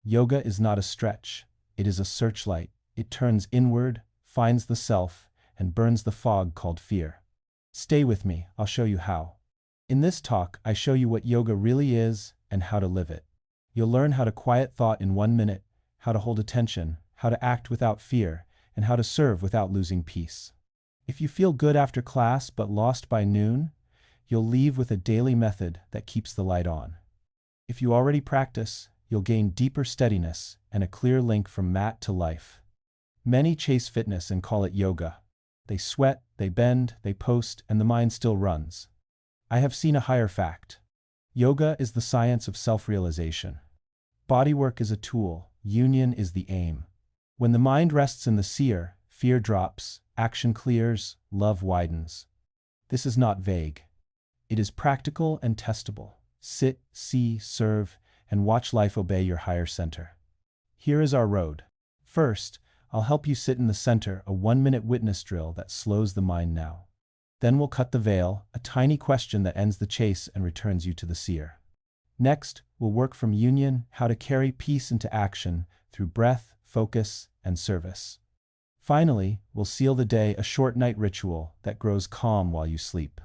Yoga is not a stretch. It is a searchlight. It turns inward, finds the self, and burns the fog called fear. Stay with me, I'll show you how. In this talk, I show you what yoga really is and how to live it. You'll learn how to quiet thought in 1 minute, how to hold attention, how to act without fear, and how to serve without losing peace. If you feel good after class but lost by noon, you'll leave with a daily method that keeps the light on. If you already practice, you'll gain deeper steadiness and a clear link from mat to life. Many chase fitness and call it yoga. They sweat, they bend, they post, and the mind still runs. I have seen a higher fact. Yoga is the science of self-realization. Bodywork is a tool, union is the aim. When the mind rests in the seer, fear drops, action clears, love widens. This is not vague. It is practical and testable. Sit, see, serve, and watch life obey your higher center. Here is our road. First, I'll help you sit in the center, a 1-minute witness drill that slows the mind now. Then we'll cut the veil, a tiny question that ends the chase and returns you to the seer. Next, we'll work from union, how to carry peace into action through breath, focus, and service. Finally, we'll seal the day, a short night ritual that grows calm while you sleep.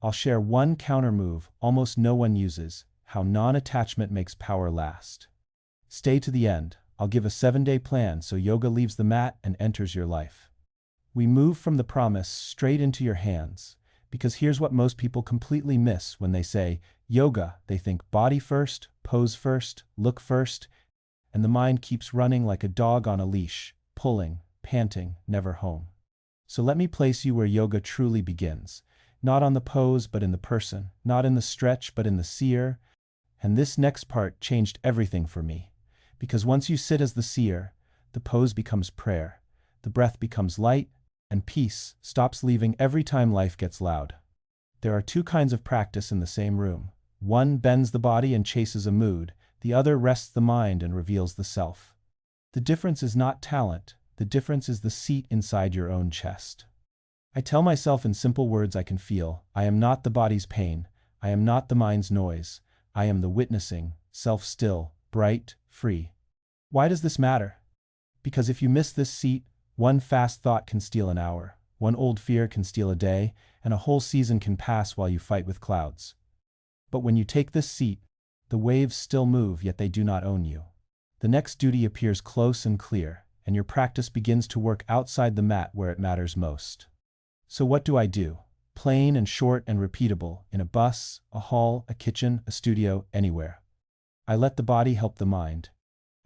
I'll share one counter move almost no one uses, how non-attachment makes power last. Stay to the end. I'll give a 7-day plan so yoga leaves the mat and enters your life. We move from the promise straight into your hands, because here's what most people completely miss when they say yoga. They think body first, pose first, look first, and the mind keeps running like a dog on a leash, pulling, panting, never home. So let me place you where yoga truly begins, not on the pose but in the person, not in the stretch but in the seer. And this next part changed everything for me, because once you sit as the seer, the pose becomes prayer, the breath becomes light, and peace stops leaving every time life gets loud. There are 2 kinds of practice in the same room. One bends the body and chases a mood, the other rests the mind and reveals the self. The difference is not talent, the difference is the seat inside your own chest. I tell myself in simple words I can feel, I am not the body's pain, I am not the mind's noise, I am the witnessing, self-still, bright, free. Why does this matter? Because if you miss this seat, one fast thought can steal an hour, one old fear can steal a day, and a whole season can pass while you fight with clouds. But when you take this seat, the waves still move, yet they do not own you. The next duty appears close and clear, and your practice begins to work outside the mat where it matters most. So what do I do? Plain and short and repeatable, in a bus, a hall, a kitchen, a studio, anywhere. I let the body help the mind.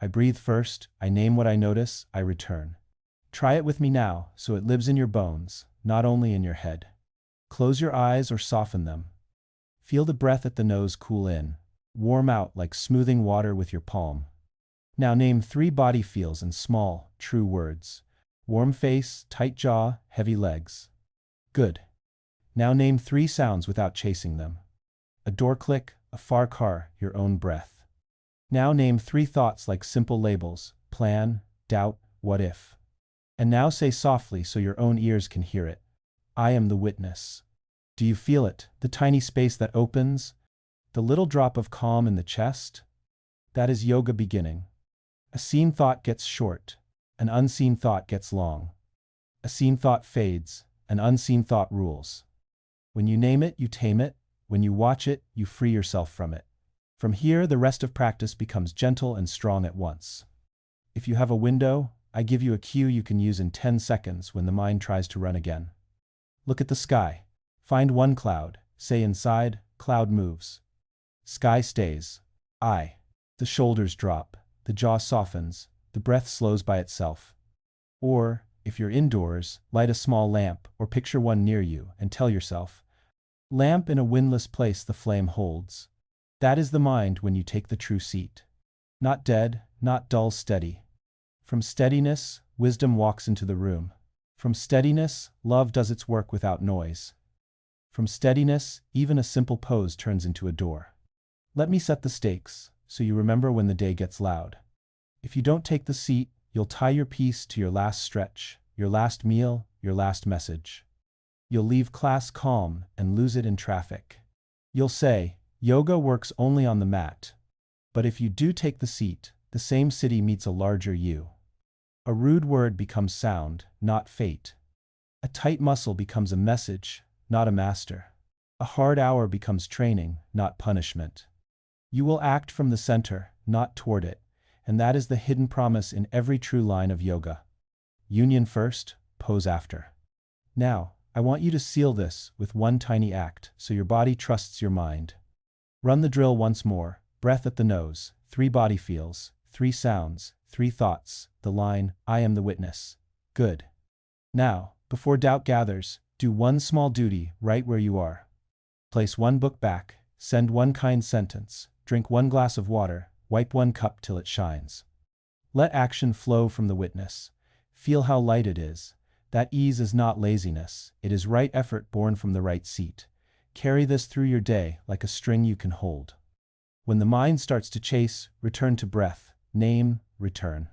I breathe first, I name what I notice, I return. Try it with me now, so it lives in your bones, not only in your head. Close your eyes or soften them. Feel the breath at the nose cool in, warm out like smoothing water with your palm. Now name 3 body feels in small, true words. Warm face, tight jaw, heavy legs. Good. Now name 3 sounds without chasing them. A door click, a far car, your own breath. Now name 3 thoughts like simple labels, plan, doubt, what if. And now say softly so your own ears can hear it. I am the witness. Do you feel it, the tiny space that opens? The little drop of calm in the chest? That is yoga beginning. A seen thought gets short, an unseen thought gets long. A seen thought fades, an unseen thought rules. When you name it, you tame it. When you watch it, you free yourself from it. From here, the rest of practice becomes gentle and strong at once. If you have a window, I give you a cue you can use in 10 seconds when the mind tries to run again. Look at the sky. Find one cloud. Say inside, cloud moves. Sky stays. I. The shoulders drop. The jaw softens. The breath slows by itself. Or, if you're indoors, light a small lamp or picture one near you and tell yourself, lamp in a windless place the flame holds. That is the mind when you take the true seat. Not dead, not dull, steady. From steadiness, wisdom walks into the room. From steadiness, love does its work without noise. From steadiness, even a simple pose turns into a door. Let me set the stakes, so you remember when the day gets loud. If you don't take the seat, you'll tie your piece to your last stretch, your last meal, your last message. You'll leave class calm and lose it in traffic. You'll say, yoga works only on the mat. But if you do take the seat, the same city meets a larger you. A rude word becomes sound, not fate. A tight muscle becomes a message, not a master. A hard hour becomes training, not punishment. You will act from the center, not toward it, and that is the hidden promise in every true line of yoga. Union first, pose after. Now, I want you to seal this with one tiny act so your body trusts your mind. Run the drill once more, breath at the nose, 3 body feels, 3 sounds, 3 thoughts, the line, I am the witness. Good. Now, before doubt gathers, do one small duty right where you are. Place 1 book back, send 1 kind sentence, drink 1 glass of water, wipe 1 cup till it shines. Let action flow from the witness. Feel how light it is. That ease is not laziness, it is right effort born from the right seat. Carry this through your day like a string you can hold. When the mind starts to chase, return to breath, name, return.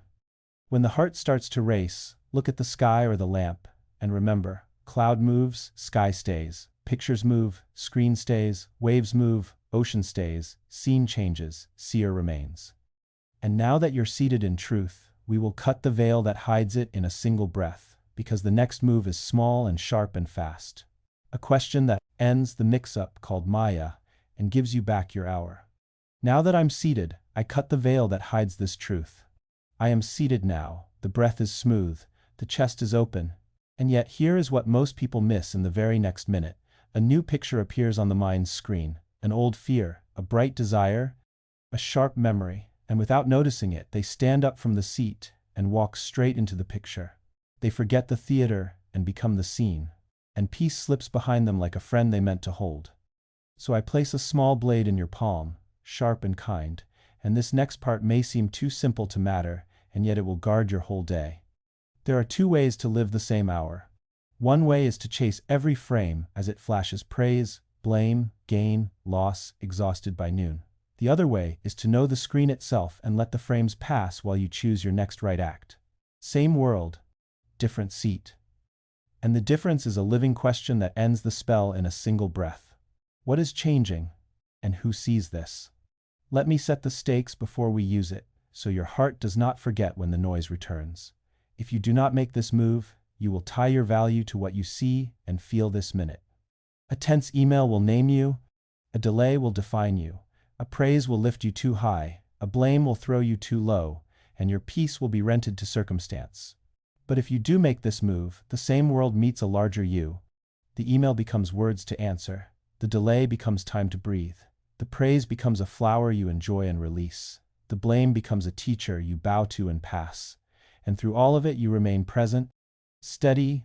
When the heart starts to race, look at the sky or the lamp, and remember, cloud moves, sky stays, pictures move, screen stays, waves move, ocean stays, scene changes, seer remains. And now that you're seated in truth, we will cut the veil that hides it in a single breath, because the next move is small and sharp and fast. A question that ends the mix-up called Maya and gives you back your hour. Now that I'm seated, I cut the veil that hides this truth. I am seated now, the breath is smooth, the chest is open, and yet here is what most people miss in the very next minute. A new picture appears on the mind's screen, an old fear, a bright desire, a sharp memory, and without noticing it, they stand up from the seat and walk straight into the picture. They forget the theater and become the scene, and peace slips behind them like a friend they meant to hold. So I place a small blade in your palm, sharp and kind, and this next part may seem too simple to matter, and yet it will guard your whole day. There are 2 ways to live the same hour. One way is to chase every frame as it flashes praise, blame, gain, loss, exhausted by noon. The other way is to know the screen itself and let the frames pass while you choose your next right act. Same world, different seat. And the difference is a living question that ends the spell in a single breath. What is changing? And who sees this? Let me set the stakes before we use it, so your heart does not forget when the noise returns. If you do not make this move, you will tie your value to what you see and feel this minute. A tense email will name you, a delay will define you, a praise will lift you too high, a blame will throw you too low, and your peace will be rented to circumstance. But if you do make this move, the same world meets a larger you. The email becomes words to answer, the delay becomes time to breathe, the praise becomes a flower you enjoy and release, the blame becomes a teacher you bow to and pass, and through all of it you remain present, steady,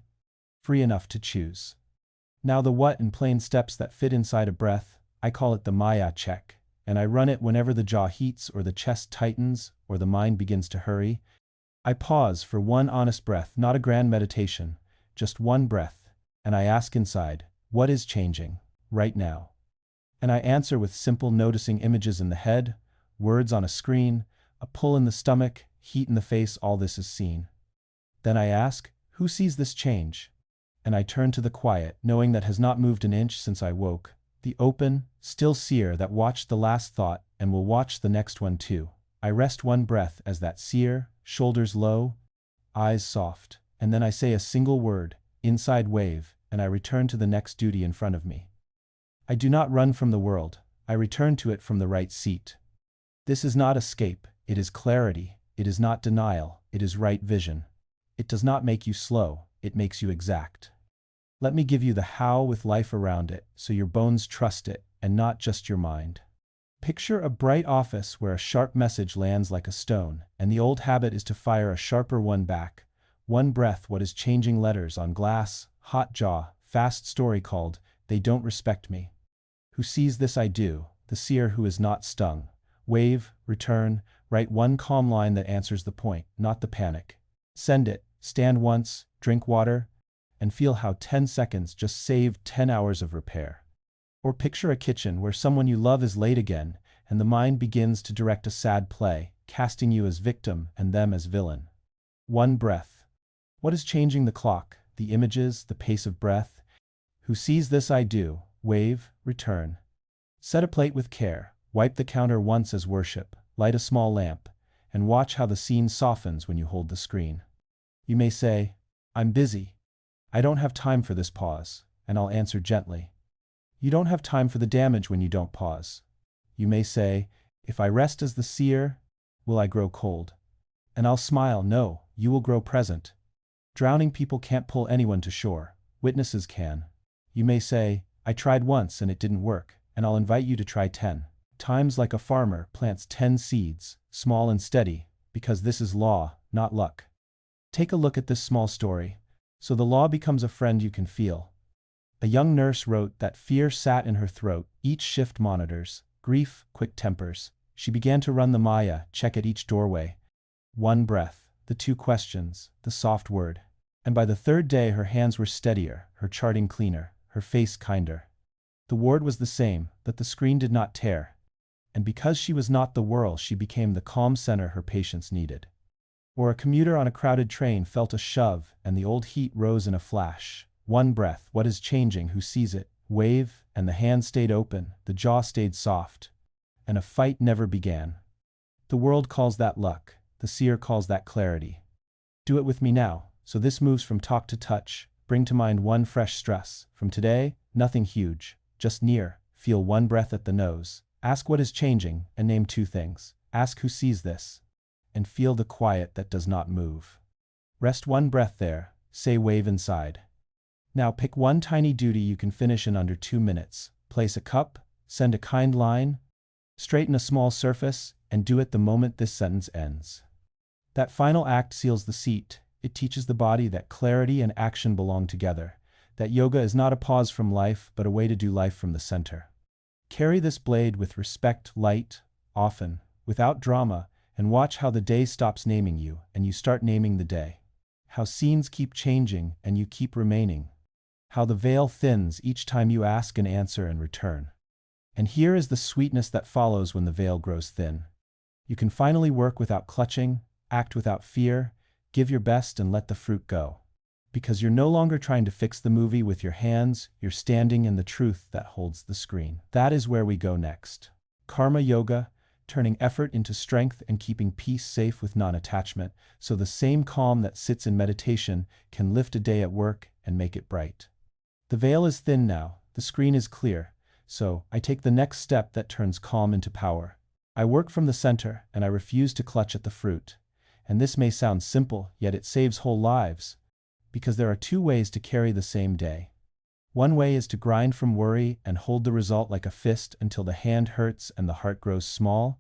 free enough to choose. Now the what in plain steps that fit inside a breath, I call it the Maya check, and I run it whenever the jaw heats or the chest tightens or the mind begins to hurry. I pause for one honest breath, not a grand meditation, just one breath, and I ask inside, what is changing, right now? And I answer with simple noticing images in the head, words on a screen, a pull in the stomach, heat in the face, all this is seen. Then I ask, who sees this change? And I turn to the quiet, knowing that has not moved an inch since I woke, the open, still seer that watched the last thought and will watch the next one too. I rest one breath as that seer, shoulders low, eyes soft, and then I say a single word, inside wave, and I return to the next duty in front of me. I do not run from the world, I return to it from the right seat. This is not escape, it is clarity, it is not denial, it is right vision. It does not make you slow, it makes you exact. Let me give you the how with life around it, so your bones trust it, and not just your mind. Picture a bright office where a sharp message lands like a stone, and the old habit is to fire a sharper one back. One breath, what is changing letters on glass, hot jaw, fast story called, they don't respect me. Who sees this I do, the seer who is not stung. Wave, return, write one calm line that answers the point, not the panic. Send it, stand once, drink water, and feel how 10 seconds just saved 10 hours of repair. Or picture a kitchen where someone you love is late again, and the mind begins to direct a sad play, casting you as victim and them as villain. One breath. What is changing the clock, the images, the pace of breath? Who sees this I do, wave, return. Set a plate with care, wipe the counter once as worship, light a small lamp, and watch how the scene softens when you hold the screen. You may say, "I'm busy. I don't have time for this pause," and I'll answer gently, "You don't have time for the damage when you don't pause." You may say, "If I rest as the seer, will I grow cold?" And I'll smile, "No, you will grow present. Drowning people can't pull anyone to shore, witnesses can." You may say, "I tried once and it didn't work," and I'll invite you to try 10 times, like a farmer plants 10 seeds, small and steady, because this is law, not luck. Take a look at this small story. So the law becomes a friend you can feel. A young nurse wrote that fear sat in her throat, each shift monitors, grief, quick tempers. She began to run the Maya, check at each doorway. One breath, the 2 questions, the soft word. And by the 3rd day her hands were steadier, her charting cleaner, her face kinder. The ward was the same, but the screen did not tear. And because she was not the whirl, she became the calm center her patients needed. Or a commuter on a crowded train felt a shove, and the old heat rose in a flash. One breath, what is changing, who sees it? Wave, and the hand stayed open, the jaw stayed soft. And a fight never began. The world calls that luck, the seer calls that clarity. Do it with me now. So this moves from talk to touch. Bring to mind one fresh stress. From today, nothing huge, just near. Feel one breath at the nose. Ask what is changing, and name 2 things. Ask who sees this. And feel the quiet that does not move. Rest one breath there, say wave inside. Now pick one tiny duty you can finish in under 2 minutes. Place a cup, send a kind line, straighten a small surface, and do it the moment this sentence ends. That final act seals the seat. It teaches the body that clarity and action belong together, that yoga is not a pause from life, but a way to do life from the center. Carry this blade with respect, light, often, without drama, and watch how the day stops naming you, and you start naming the day. How scenes keep changing, and you keep remaining. How the veil thins each time you ask and answer and return. And here is the sweetness that follows when the veil grows thin. You can finally work without clutching, act without fear, give your best and let the fruit go. Because you're no longer trying to fix the movie with your hands, you're standing in the truth that holds the screen. That is where we go next. Karma yoga, turning effort into strength and keeping peace safe with non-attachment, so the same calm that sits in meditation can lift a day at work and make it bright. The veil is thin now, the screen is clear, so I take the next step that turns calm into power. I work from the center, and I refuse to clutch at the fruit. And this may sound simple, yet it saves whole lives. Because there are 2 ways to carry the same day. One way is to grind from worry and hold the result like a fist until the hand hurts and the heart grows small.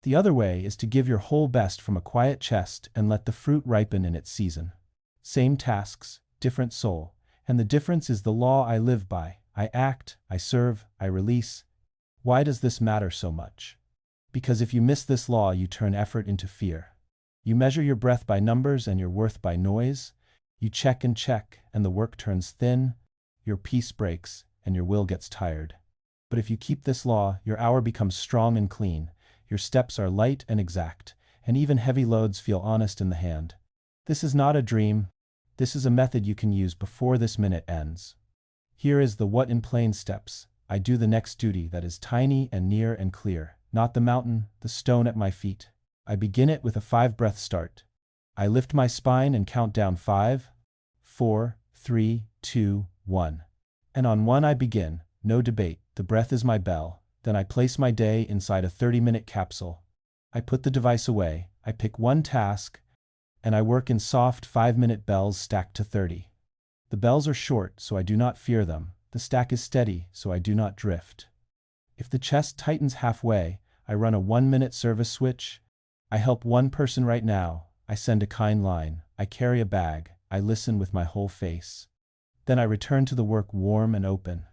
The other way is to give your whole best from a quiet chest and let the fruit ripen in its season. Same tasks, different soul, and the difference is the law I live by. I act, I serve, I release. Why does this matter so much? Because if you miss this law, you turn effort into fear. You measure your breath by numbers and your worth by noise. You check, and the work turns thin. Your peace breaks, and your will gets tired. But if you keep this law, your hour becomes strong and clean. Your steps are light and exact, and even heavy loads feel honest in the hand. This is not a dream. This is a method you can use before this minute ends. Here is the what in plain steps. I do the next duty that is tiny and near and clear, not the mountain, the stone at my feet. I begin it with a 5-breath start. I lift my spine and count down 5, 4, 3, 2, 1. And on 1 I begin, no debate, the breath is my bell. Then I place my day inside a 30-minute capsule. I put the device away, I pick one task, and I work in soft 5-minute bells stacked to 30. The bells are short, so I do not fear them. The stack is steady, so I do not drift. If the chest tightens halfway, I run a 1-minute service switch. I help one person right now, I send a kind line, I carry a bag, I listen with my whole face. Then I return to the work warm and open.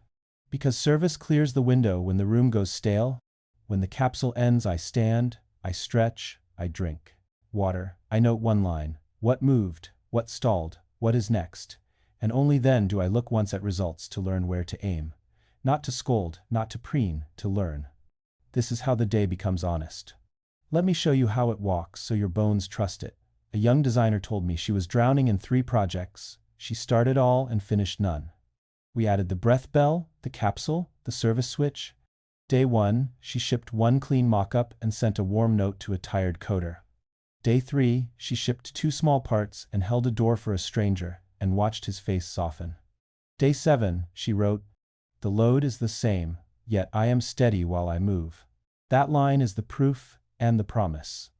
Because service clears the window when the room goes stale. When the capsule ends, I stand, I stretch, I drink water. I note one line, what moved, what stalled, what is next. And only then do I look once at results to learn where to aim. Not to scold, not to preen, to learn. This is how the day becomes honest. Let me show you how it walks so your bones trust it. A young designer told me she was drowning in 3 projects. She started all and finished none. We added the breath bell, the capsule, the service switch. Day 1, she shipped 1 clean mock-up and sent a warm note to a tired coder. Day 3, she shipped 2 small parts and held a door for a stranger and watched his face soften. Day 7, she wrote, "The load is the same, yet I am steady while I move." That line is the proof and the promise.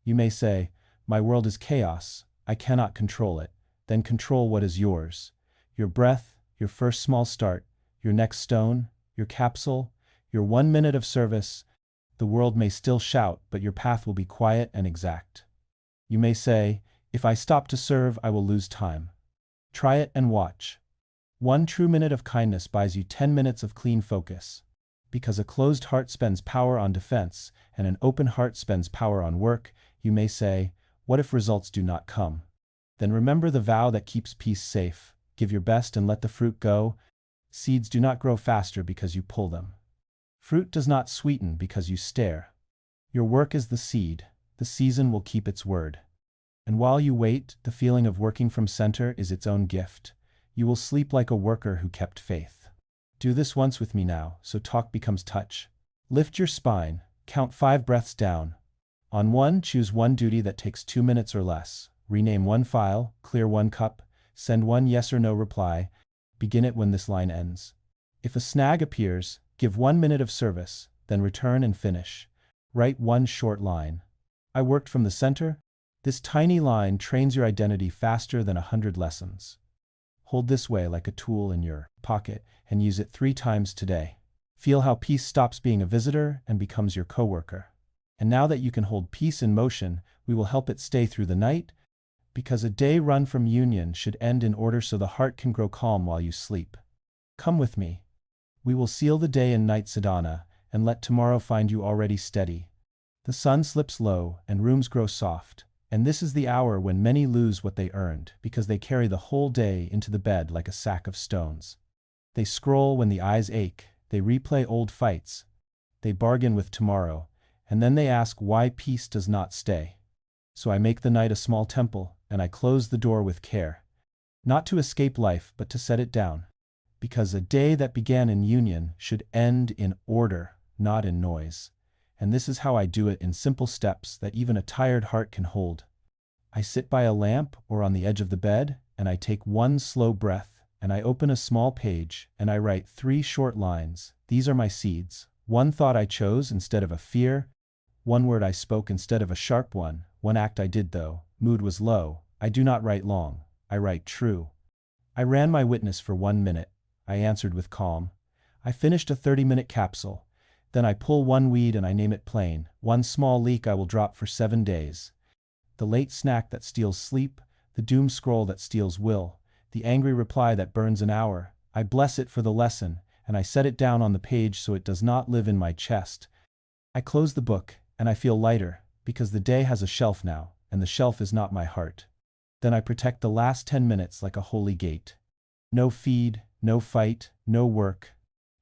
You may say, "My world is chaos, I cannot control it." Then control what is yours. Your breath, your first small start, your next stone, your capsule, your 1 minute of service. The world may still shout, but your path will be quiet and exact. You may say, "If I stop to serve, I will lose time." Try it and watch. 1 true minute of kindness buys you 10 minutes of clean focus. Because a closed heart spends power on defense, and an open heart spends power on work. You may say, "What if results do not come?" Then remember the vow that keeps peace safe. Give your best and let the fruit go. Seeds do not grow faster because you pull them. Fruit does not sweeten because you stare. Your work is the seed. The season will keep its word. And while you wait, the feeling of working from center is its own gift. You will sleep like a worker who kept faith. Do this once with me now, so talk becomes touch. Lift your spine, count 5 breaths down. On 1, choose 1 duty that takes 2 minutes or less. Rename 1 file, clear 1 cup, send 1 yes or no reply. Begin it when this line ends. If a snag appears, give 1 minute of service, then return and finish. Write 1 short line. I worked from the center. This tiny line trains your identity faster than 100 lessons. Hold this way like a tool in your pocket and use it 3 times today. Feel how peace stops being a visitor and becomes your coworker. And now that you can hold peace in motion, we will help it stay through the night, because a day run from union should end in order so the heart can grow calm while you sleep. Come with me. We will seal the day in night sadhana and let tomorrow find you already steady. The sun slips low and rooms grow soft, and this is the hour when many lose what they earned because they carry the whole day into the bed like a sack of stones. They scroll when the eyes ache, they replay old fights, they bargain with tomorrow, and then they ask why peace does not stay. So I make the night a small temple, and I close the door with care. Not to escape life, but to set it down. Because a day that began in union should end in order, not in noise. And this is how I do it in simple steps that even a tired heart can hold. I sit by a lamp or on the edge of the bed, and I take 1 slow breath, and I open a small page, and I write 3 short lines. These are my seeds. 1 thought I chose instead of a fear. 1 word I spoke instead of a sharp one. 1 act I did though mood was low. I do not write long. I write true. I ran my witness for 1 minute. I answered with calm. I finished a 30-minute capsule. Then I pull 1 weed and I name it plain. 1 small leak I will drop for 7 days. The late snack that steals sleep, the doom scroll that steals will, the angry reply that burns an hour. I bless it for the lesson, and I set it down on the page so it does not live in my chest. I close the book, and I feel lighter, because the day has a shelf now, and the shelf is not my heart. Then I protect the last 10 minutes like a holy gate. No feed, no fight, no work.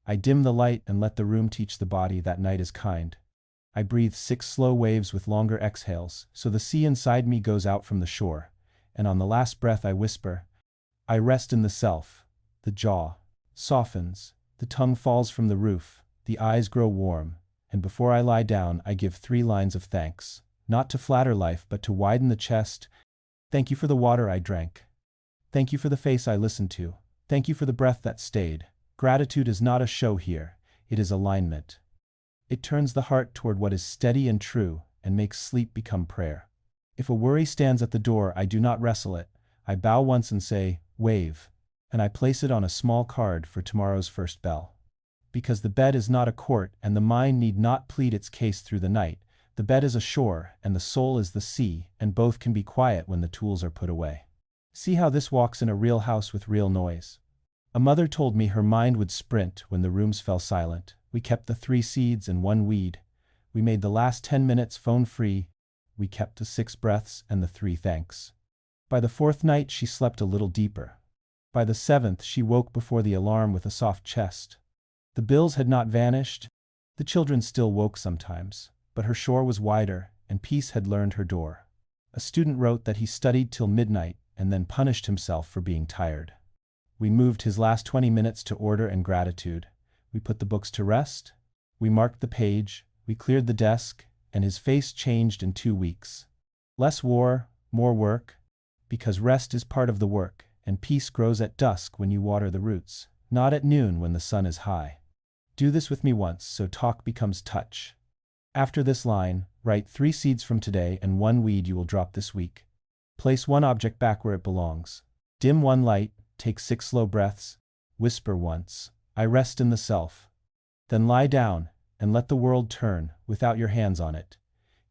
I dim the light and let the room teach the body that night is kind. I breathe 6 slow waves with longer exhales, so the sea inside me goes out from the shore. And on the last breath I whisper, I rest in the self. The jaw softens, the tongue falls from the roof, the eyes grow warm, and before I lie down I give 3 lines of thanks, not to flatter life but to widen the chest. Thank you for the water I drank. Thank you for the face I listened to. Thank you for the breath that stayed. Gratitude is not a show here, it is alignment. It turns the heart toward what is steady and true, and makes sleep become prayer. If a worry stands at the door, I do not wrestle it. I bow once and say, wave, and I place it on a small card for tomorrow's first bell. Because the bed is not a court, and the mind need not plead its case through the night. The bed is a shore, and the soul is the sea, and both can be quiet when the tools are put away. See how this walks in a real house with real noise. A mother told me her mind would sprint when the rooms fell silent. We kept the 3 seeds and 1 weed. We made the last 10 minutes phone-free. We kept the 6 breaths and the 3 thanks. By the 4th night she slept a little deeper. By the 7th she woke before the alarm with a soft chest. The bills had not vanished. The children still woke sometimes, but her shore was wider, and peace had learned her door. A student wrote that he studied till midnight and then punished himself for being tired. We moved his last 20 minutes to order and gratitude. We put the books to rest. We marked the page. We cleared the desk, and his face changed in 2 weeks. Less war, more work, because rest is part of the work, and peace grows at dusk when you water the roots, not at noon when the sun is high. Do this with me once so talk becomes touch. After this line, write 3 seeds from today and 1 weed you will drop this week. Place 1 object back where it belongs. Dim 1 light, take 6 slow breaths, whisper once, I rest in the self. Then lie down, and let the world turn, without your hands on it.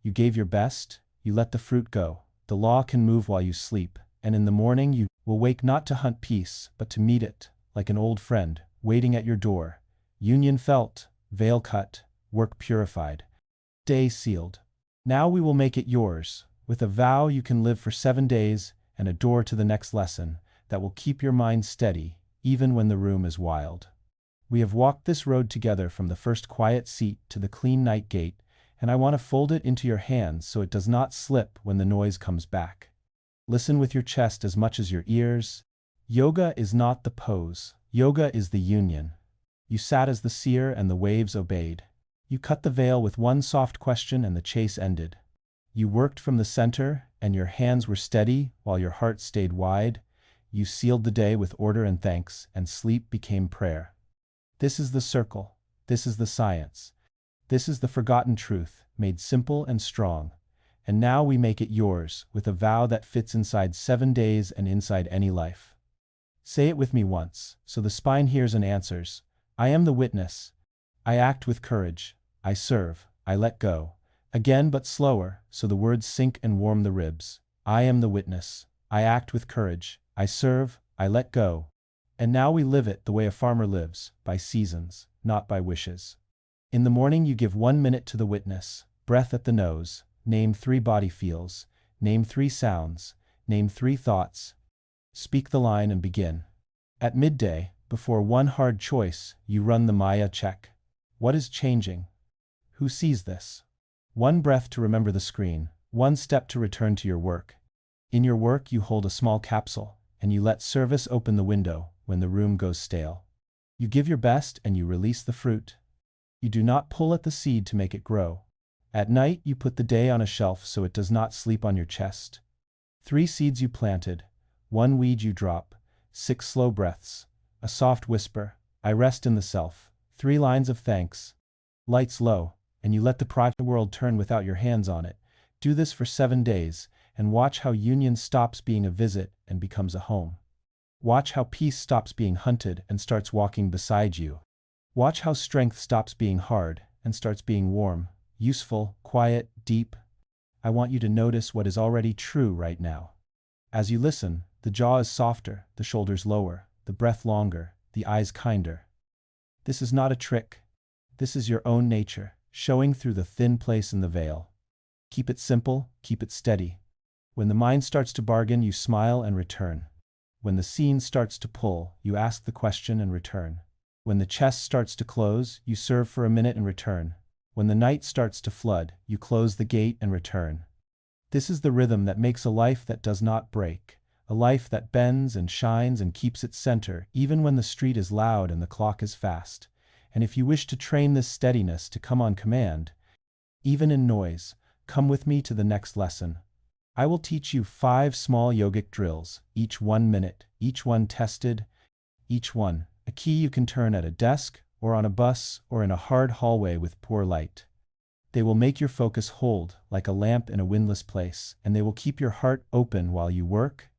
You gave your best, you let the fruit go. The law can move while you sleep, and in the morning you will wake not to hunt peace, but to meet it, like an old friend, waiting at your door. Union felt, veil cut, work purified. Day sealed. Now we will make it yours, with a vow you can live for 7 days, and a door to the next lesson, that will keep your mind steady, even when the room is wild. We have walked this road together from the first quiet seat to the clean night gate, and I want to fold it into your hands so it does not slip when the noise comes back. Listen with your chest as much as your ears. Yoga is not the pose. Yoga is the union. You sat as the seer and the waves obeyed. You cut the veil with 1 soft question and the chase ended. You worked from the center, and your hands were steady while your heart stayed wide. You sealed the day with order and thanks, and sleep became prayer. This is the circle. This is the science. This is the forgotten truth, made simple and strong. And now we make it yours, with a vow that fits inside 7 days and inside any life. Say it with me once, so the spine hears and answers. I am the witness. I act with courage. I serve. I let go. Again but slower, so the words sink and warm the ribs. I am the witness. I act with courage. I serve. I let go. And now we live it the way a farmer lives, by seasons, not by wishes. In the morning you give 1 minute to the witness, breath at the nose, name 3 body feels, name 3 sounds, name 3 thoughts. Speak the line and begin. At midday, before 1 hard choice, you run the Maya check. What is changing? Who sees this? 1 breath to remember the screen, 1 step to return to your work. In your work you hold a small capsule, and you let service open the window when the room goes stale. You give your best and you release the fruit. You do not pull at the seed to make it grow. At night you put the day on a shelf so it does not sleep on your chest. 3 seeds you planted, 1 weed you drop, 6 slow breaths, a soft whisper, I rest in the self, 3 lines of thanks. Lights low, and you let the private world turn without your hands on it. Do this for 7 days, and watch how union stops being a visit and becomes a home. Watch how peace stops being hunted and starts walking beside you. Watch how strength stops being hard and starts being warm, useful, quiet, deep. I want you to notice what is already true right now. As you listen, the jaw is softer, the shoulders lower, the breath longer, the eyes kinder. This is not a trick. This is your own nature, showing through the thin place in the veil. Keep it simple, keep it steady. When the mind starts to bargain, you smile and return. When the scene starts to pull, you ask the question and return. When the chest starts to close, you serve for a minute and return. When the night starts to flood, you close the gate and return. This is the rhythm that makes a life that does not break, a life that bends and shines and keeps its center even when the street is loud and the clock is fast. And if you wish to train this steadiness to come on command, even in noise, come with me to the next lesson. I will teach you 5 small yogic drills, each 1 minute, each one tested, each one a key you can turn at a desk, or on a bus, or in a hard hallway with poor light. They will make your focus hold, like a lamp in a windless place, and they will keep your heart open while you work.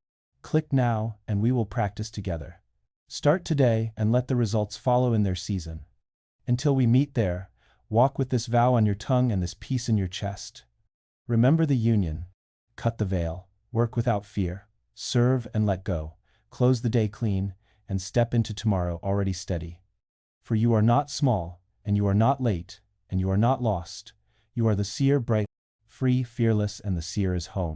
Click now, and we will practice together. Start today, and let the results follow in their season. Until we meet there, walk with this vow on your tongue and this peace in your chest. Remember the union. Cut the veil, work without fear, serve and let go, close the day clean, and step into tomorrow already steady. For you are not small, and you are not late, and you are not lost. You are the seer bright, free, fearless, and the seer is home.